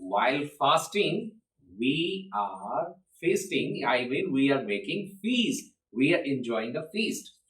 while fasting we are feasting, I mean we are making feast, we are enjoying the feast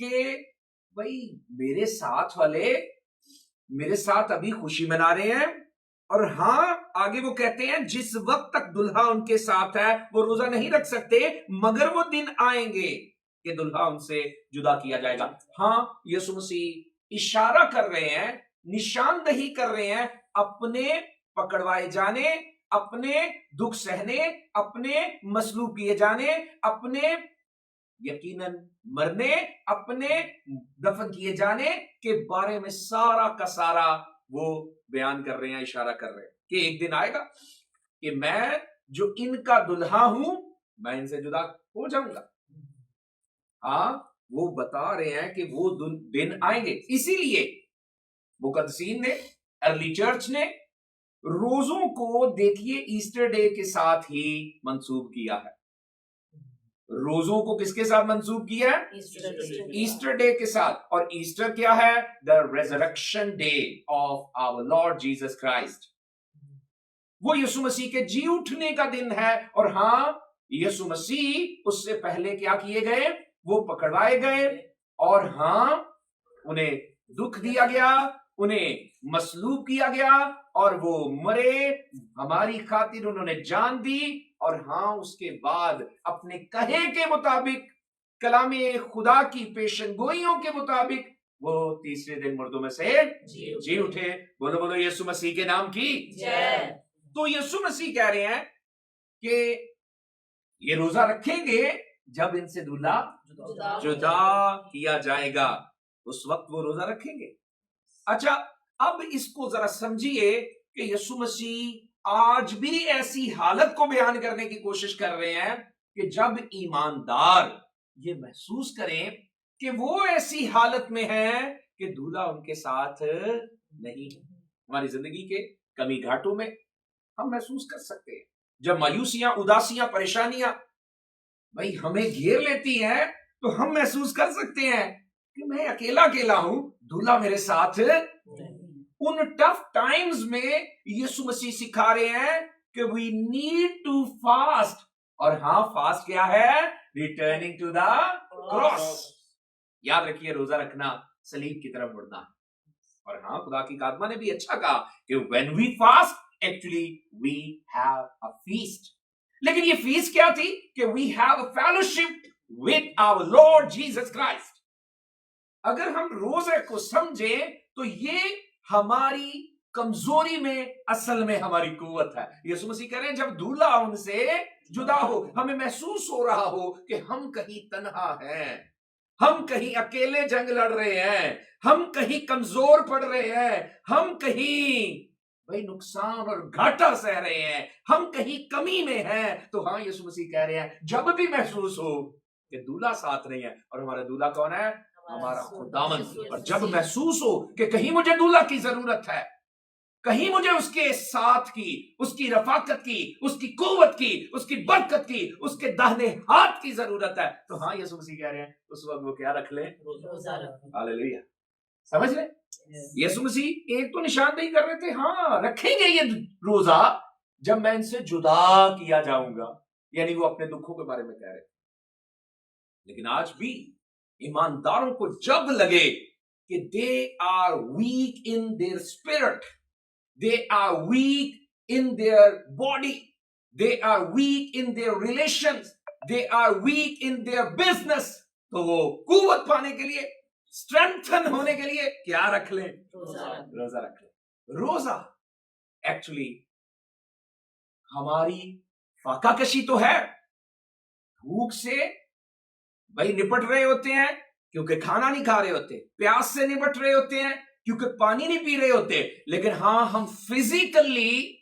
کہ بھائی میرے ساتھ والے میرے ساتھ ابھی خوشی منا رہے ہیں، اور ہاں آگے وہ کہتے ہیں جس وقت تک دلہا ان کے ساتھ ہے وہ روزہ نہیں رکھ سکتے، مگر وہ دن آئیں گے کہ دلہا ان سے جدا کیا جائے گا۔ ہاں یسوع مسیح اشارہ کر رہے ہیں، نشاندہی کر رہے ہیں اپنے پکڑوائے جانے، اپنے دکھ سہنے، اپنے مصلوب کیے جانے، اپنے یقیناً مرنے، اپنے دفن کیے جانے کے بارے میں سارا کا سارا وہ بیان کر رہے ہیں، اشارہ کر رہے ہیں کہ ایک دن آئے گا کہ میں جو ان کا دلہا ہوں میں ان سے جدا ہو جاؤں گا۔ ہاں وہ بتا رہے ہیں کہ وہ دن آئیں گے، اسی لیے مقدسین نے، ارلی چرچ نے روزوں کو دیکھیے ایسٹر ڈے کے ساتھ ہی منسوب کیا ہے۔ روزوں کو کس کے ساتھ منسوب کیا ہے؟ ایسٹر ڈے کے ساتھ۔ اور ایسٹر کیا ہے؟ the resurrection day of our Lord Jesus Christ۔ وہ یسوع مسیح کے جی اٹھنے کا دن ہے، اور ہاں یسوع مسیح اس سے پہلے کیا کیے گئے؟ وہ پکڑوائے گئے، اور ہاں انہیں دکھ دیا گیا، انہیں مصلوب کیا گیا، اور وہ مرے، ہماری خاطر انہوں نے جان دی، اور ہاں اس کے بعد اپنے کہے کے مطابق، کلام خدا کی پیشن گوئیوں کے مطابق وہ تیسرے دن مردوں میں سے جی اٹھے۔ بولو بولو یسوع مسیح کے نام کی جے۔ تو یسوع مسیح کہہ رہے ہیں کہ یہ روزہ رکھیں گے جب ان سے دلہا جدا کیا جائے گا، اس وقت وہ روزہ رکھیں گے۔ اچھا اب اس کو ذرا سمجھیے کہ یسوع مسیح آج بھی ایسی حالت کو بیان کرنے کی کوشش کر رہے ہیں کہ جب ایماندار یہ محسوس کریں کہ وہ ایسی حالت میں ہیں کہ دولہا ان کے ساتھ نہیں ہے۔ ہماری زندگی کے کمی گھاٹوں میں ہم محسوس کر سکتے ہیں، جب مایوسیاں، اداسیاں، پریشانیاں بھائی ہمیں گھیر لیتی ہیں تو ہم محسوس کر سکتے ہیں کہ میں اکیلا اکیلا ہوں، دولہا میرے ساتھ۔ ان ٹف ٹائمز میں یسوع مسیح سکھا رہے ہیں کہ we need to fast، اور ہاں فاسٹ کیا ہے؟ returning to the cross۔ یاد رکھیے روزہ رکھنا صلیب کی طرف مڑنا ہے، اور ہاں خدا کی کاتمہ نے بھی اچھا کہا کہ when we fast actually we have a feast۔ لیکن یہ فیسٹ کیا تھی؟ کہ we have a fellowship with our Lord Jesus Christ۔ اگر ہم روزے کو سمجھیں تو یہ ہماری کمزوری میں اصل میں ہماری قوت ہے۔ یسوع مسیح کہہ رہے ہیں جب دولہا ان سے جدا ہو، ہمیں محسوس ہو رہا ہو کہ ہم کہیں تنہا ہیں، ہم کہیں اکیلے جنگ لڑ رہے ہیں، ہم کہیں کمزور پڑ رہے ہیں، ہم کہیں بھائی نقصان اور گھاٹا سہ رہے ہیں، ہم کہیں کمی میں ہیں، تو ہاں یسوع مسیح کہہ رہے ہیں جب بھی محسوس ہو کہ دولہا ساتھ نہیں ہے، اور ہمارا دولہا کون ہے؟ ہمارا خداوند۔ اور جب محسوس ہو کہ کہیں مجھے دولہا کی ضرورت ہے، کہیں مجھے اس کے ساتھ کی، اس کی رفاقت کی، اس کی قوت کی، اس کی برکت کی، اس کے داہنے ہاتھ کی ضرورت ہے، تو ہاں یسوع مسیح کہہ رہے ہیں اس وقت وہ کیا رکھ لیں؟ ہاللیلویہ۔ سمجھ لیں؟ یسوع مسیح ایک تو نشاندہی کر رہے تھے، ہاں رکھیں گے یہ روزہ جب میں ان سے جدا کیا جاؤں گا، یعنی وہ اپنے دکھوں کے بارے میں کہہ رہے تھے۔ لیکن آج بھی ایمانداروں کو جب لگے کہ they are weak in their spirit, they are weak in their body, they are weak in their relations, they are weak in their business، تو وہ قوت پانے کے لیے، strengthen ہونے کے لیے کیا رکھ لیں؟ روزہ رکھ لیں۔ روزہ ایکچولی ہماری فاقہ کشی تو ہے، بھوک سے بھائی نپٹ رہے ہوتے ہیں کیونکہ کھانا نہیں کھا رہے ہوتے، پیاس سے نپٹ رہے ہوتے ہیں کیونکہ پانی نہیں پی رہے ہوتے، لیکن ہاں ہم فزیکلی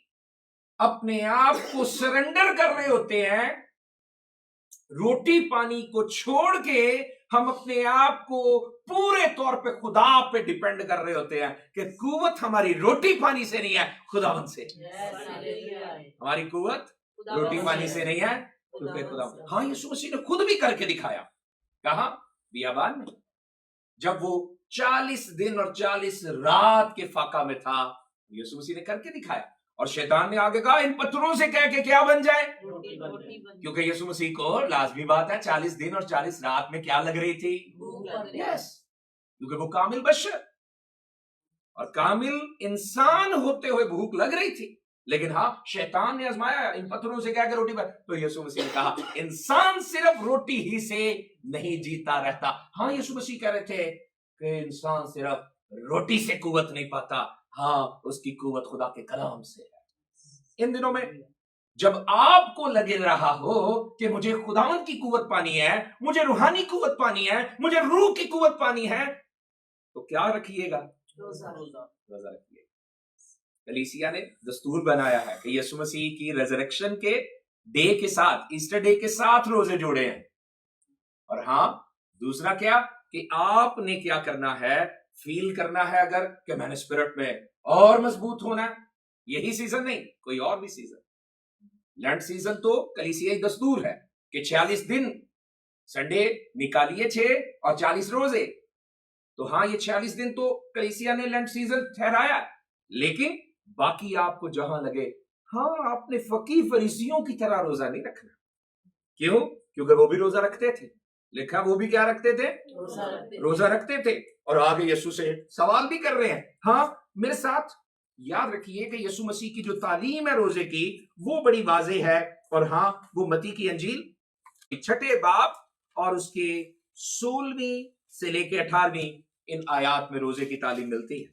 اپنے آپ کو سرنڈر کر رہے ہوتے ہیں، روٹی پانی کو چھوڑ کے ہم اپنے آپ کو پورے طور پہ خدا پہ ڈیپینڈ کر رہے ہوتے ہیں کہ قوت ہماری روٹی پانی سے نہیں ہے، خداوند سے۔ ہماری قوت روٹی پانی سے نہیں ہے کیونکہ خداوند۔ ہاں یسوع مسیح نے خود بھی کر کے دکھایا، کہاں؟ بیابان میں، جب وہ 40 دن اور 40 رات کے فاقہ میں تھا، یسوع مسیح نے کر کے دکھایا۔ اور شیطان نے آگے کہا ان پتھروں سے کہہ کے کیا بن جائے, روٹی بن کیونکہ یسوع مسیح کو لازمی بات ہے 40 دن اور 40 رات میں کیا لگ رہی تھی, بھوک لگ رہی یس, کیونکہ وہ کامل بشر اور کامل انسان ہوتے ہوئے بھوک لگ رہی تھی. لیکن ہاں شیطان نے آزمایا ان پتھروں سے کہہ کے روٹی بن, تو یسوع مسیح نے کہا انسان صرف روٹی ہی سے نہیں جیتا رہتا. ہاں یسوع مسیح کہہ رہے تھے کہ انسان صرف روٹی سے قوت نہیں پاتا, ہاں اس کی قوت خدا کے کلام سے ہے. ان دنوں میں جب آپ کو لگے رہا ہو کہ مجھے خداوند کی قوت پانی ہے, مجھے روحانی قوت پانی ہے, مجھے روح کی قوت پانی ہے, تو کیا رکھیے گا, روزہ رکھیے. کلیسیا نے دستور بنایا ہے کہ یسوع مسیح کی ریزریکشن کے ڈے کے ساتھ, ایسٹر ڈے کے ساتھ روزے جوڑے ہیں. اور ہاں دوسرا کیا کہ آپ نے کیا کرنا ہے, فیل کرنا ہے اگر کہ میں نے اسپرٹ میں اور مضبوط ہونا ہے, یہی سیزن نہیں کوئی اور بھی سیزن. لینٹ سیزن تو کلیسیائی دستور ہے کہ 46 دن سنڈے نکالیے 6 اور 40 روزے. تو ہاں یہ 46 دن تو کلیسیا نے لینٹ سیزن ٹھہرایا, لیکن باقی آپ کو جہاں لگے, ہاں آپ نے فقیہ فریسیوں کی طرح روزہ نہیں رکھنا. کیوں؟ کیونکہ وہ بھی روزہ رکھتے تھے. لکھا وہ بھی کیا رکھتے تھے, روزہ رکھتے تھے. اور آگے یسوع سے سوال بھی کر رہے ہیں. ہاں میرے ساتھ یاد رکھیے کہ یسوع مسیح کی جو تعلیم ہے روزے کی وہ بڑی واضح ہے. اور ہاں وہ متی کی انجیل 6 باب اور اس کے 16ویں سے لے کے 18ویں ان آیات میں روزے کی تعلیم ملتی ہے.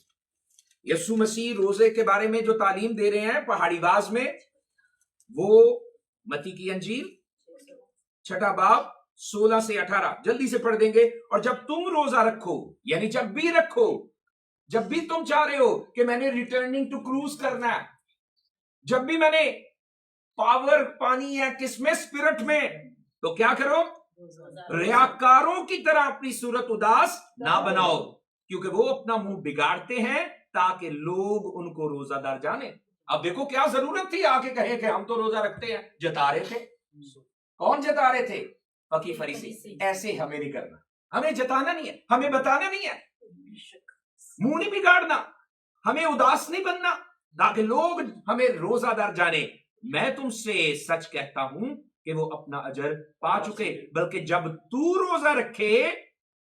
یسوع مسیح روزے کے بارے میں جو تعلیم دے رہے ہیں پہاڑی باز میں, وہ متی کی انجیل 6 باب 16 سے 18 جلدی سے پڑھ دیں گے. اور جب تم روزہ رکھو, یعنی جب بھی رکھو, جب بھی تم چاہ رہے ہو کہ میں نے ریٹرننگ ٹو کروز کرنا ہے, جب بھی میں نے پاور پانی ہے کس میں, اسپرٹ میں, تو کیا کرو, ریاکاروں کی طرح اپنی صورت اداس نہ بناؤ, کیونکہ وہ اپنا منہ بگاڑتے ہیں تاکہ لوگ ان کو روزہ دار جانے. اب دیکھو کیا ضرورت تھی آ کے کہے کہ ہم تو روزہ رکھتے ہیں. جتا رہے تھے. کون جتا رہے تھے؟ فقیہ فریسی. ایسے ہمیں نہیں کرنا, ہمیں جتانا نہیں ہے, ہمیں بتانا نہیں ہے, منہ نہیں بگاڑنا, ہمیں اداس نہیں بننا تاکہ لوگ ہمیں روزہ دار جانے. میں تم سے سچ کہتا ہوں کہ وہ اپنا اجر پا چکے. بلکہ جب تو روزہ رکھے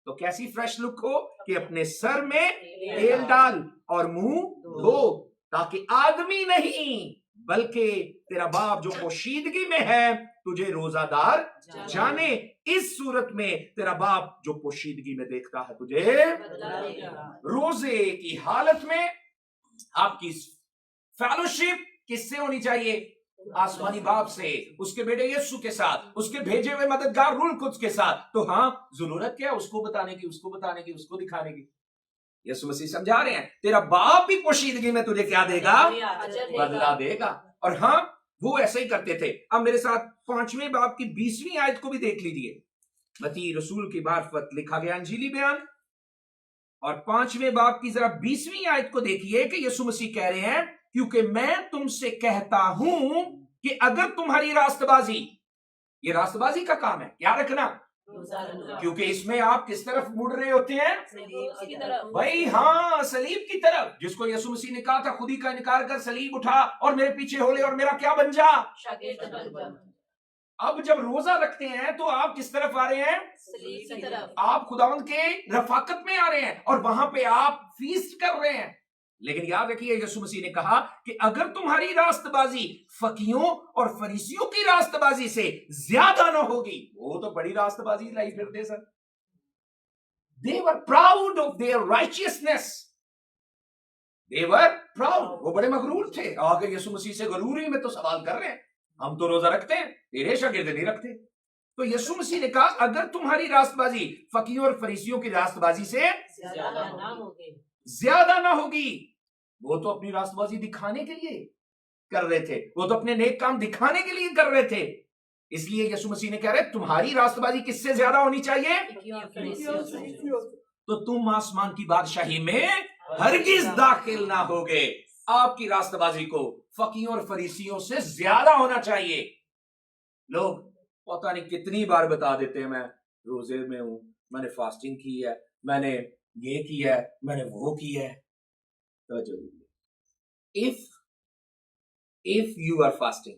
تو کیسی فریش لک ہو کہ اپنے سر میں تیل ڈال اور منہ دھو, تاکہ آدمی نہیں بلکہ تیرا باپ جو پوشیدگی میں ہے تجھے روزہ دار جانے. اس صورت میں تیرا باپ جو پوشیدگی میں دیکھتا ہے تجھے روزے کی حالت میں. آپ کی فیلوشپ کس سے ہونی چاہیے؟ آسمانی باپ سے, اس کے بیٹے یسوع کے ساتھ, اس کے بھیجے ہوئے مددگار روح القدس کے ساتھ. تو ہاں ضرورت کیا اس کو بتانے کی, اس کو بتانے کی, اس کو دکھانے کی. یسوع مسیح سمجھا رہے ہیں تیرا باپ بھی پوشیدگی میں تجھے کیا دے گا, بدلا دے گا. اور ہاں وہ ایسے ہی کرتے تھے. اب میرے ساتھ 5ویں باب کی 20ویں آیت کو بھی دیکھ لیجئے. متی رسول کی معرفت لکھا گیا انجیلی بیان, اور 5ویں باب کی ذرا 20ویں آیت کو دیکھیے کہ یسوع مسیح کہہ رہے ہیں کیونکہ میں تم سے کہتا ہوں کہ اگر تمہاری راست بازی, یہ راست بازی کا کام ہے کیا رکھنا, کیونکہ اس میں آپ کس طرف مڑ رہے ہوتے ہیں بھائی, ہاں صلیب کی طرف, جس کو یسوع مسیح نے کہا تھا خودی کا انکار کر صلیب اٹھا اور میرے پیچھے ہو لے اور میرا کیا بن جا. اب جب روزہ رکھتے ہیں تو آپ کس طرف آ رہے ہیں, آپ خداوند کے رفاقت میں آ رہے ہیں اور وہاں پہ آپ فیسٹ کر رہے ہیں. لیکن یاد رکھیے یسوع مسیح نے کہا کہ اگر تمہاری راست بازی فقیوں اور فریسیوں کی راست بازی سے زیادہ نہ ہوگی, وہ تو بڑی راست بازی لائی پھرتے سر. They were proud of their righteousness. They were proud. وہ بڑے مغرور تھے. آگے یسوع مسیح سے غروری میں تو سوال کر رہے ہیں, ہم تو روزہ رکھتے ہیں, تیرے شاگرد نہیں رکھتے. تو یسوع مسیح نے کہا اگر تمہاری راست بازی فقیوں اور فریسیوں کی راست بازی سے زیادہ نہ ہوگی, وہ تو اپنی راست بازی دکھانے کے لیے کر رہے تھے, وہ تو اپنے نیک کام دکھانے کے لیے کر رہے تھے. اس لیے یسوع مسیح نے کہہ رہے تمہاری راست بازی کس سے زیادہ ہونی چاہیے, تو تم آسمان کی بادشاہی میں ہرگز داخل نہ ہوگے. آپ کی راست بازی کو فقیوں اور فریسیوں سے زیادہ ہونا چاہیے. لوگ پتہ نہیں کتنی بار بتا دیتے ہیں میں روزے میں ہوں, میں نے فاسٹنگ کی ہے, میں نے یہ کیا ہے, میں نے وہ کیا ہے. If if you are fasting,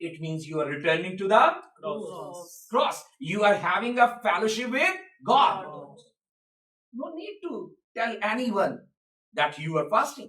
it means you are returning to the cross. You are having a fellowship with God. No need to tell anyone that you are fasting.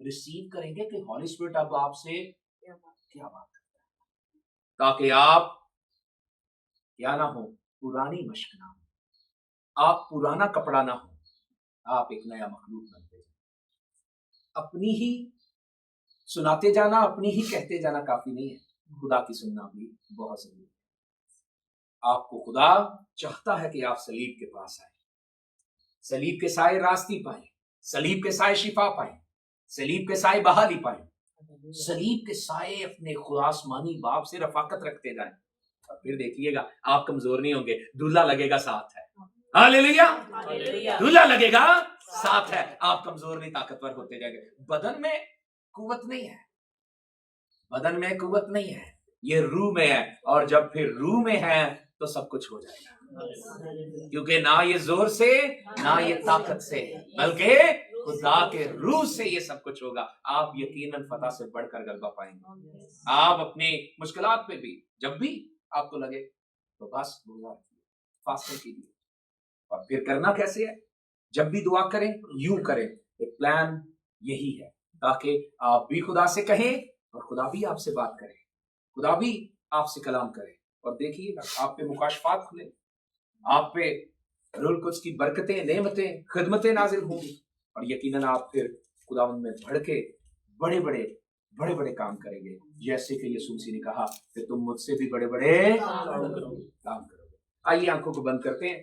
Receive کریں گے کہ ہولی اسپرٹ اب آپ سے کیا بات کرتا ہے، تاکہ آپ کیا نہ ہو، پرانی مشق نہ ہو، آپ پرانا کپڑا نہ ہو، آپ ایک نیا مخلوق بنتے جائیں۔ اپنی ہی سناتے جانا، اپنی ہی کہتے جانا کافی نہیں ہے، خدا کی سننا بھی بہت ضروری ہے۔ آپ کو خدا چاہتا ہے کہ آپ صلیب کے پاس آئیں، صلیب کے سائے راستی پائیں، صلیب کے سائے شفا پائیں، صلیب کے سائے بحالی پائیں، صلیب کے سائے اپنے خداسمانی باپ سے رفاقت رکھتے جائیں، اور پھر دیکھیے گا آپ کمزور نہیں ہوں گے، دلہا لگے گا ساتھ ہے، ہاللیلویا، دلہا لگے گا ساتھ ہے، آپ کمزور نہیں طاقتور ہوتے جائیں گے۔ بدن میں قوت نہیں ہے، بدن میں قوت نہیں ہے، یہ روح میں ہے، اور جب پھر روح میں ہے تو سب کچھ ہو جائے گا، کیونکہ نہ یہ زور سے نہ یہ طاقت سے، بلکہ خدا کے روح سے یہ سب کچھ ہوگا۔ آپ یقیناً فتح سے بڑھ کر غلبہ پائیں گے۔ آپ اپنی مشکلات پہ بھی جب بھی آپ کو لگے تو بس روزہ رکھیے، فاسٹنگ کیجیے، اور پھر کرنا کیسے ہے؟ جب بھی دعا کریں یوں کریں، ایک پلان یہی ہے تاکہ آپ بھی خدا سے کہیں اور خدا بھی آپ سے بات کرے، خدا بھی آپ سے کلام کرے، اور دیکھیے گا آپ پہ مکاشفات کھلے، آپ پہ روح القدس کی برکتیں، نعمتیں، خدمتیں نازل ہوں گی، اور یقیناً آپ پھر خداوند میں بڑھ کے بڑے بڑے کام کریں گے، جیسے کہ یسوع مسیح نے کہا کہ تم مجھ سے بھی بڑے کام کرو گے۔ آئیے آنکھوں کو بند کرتے ہیں۔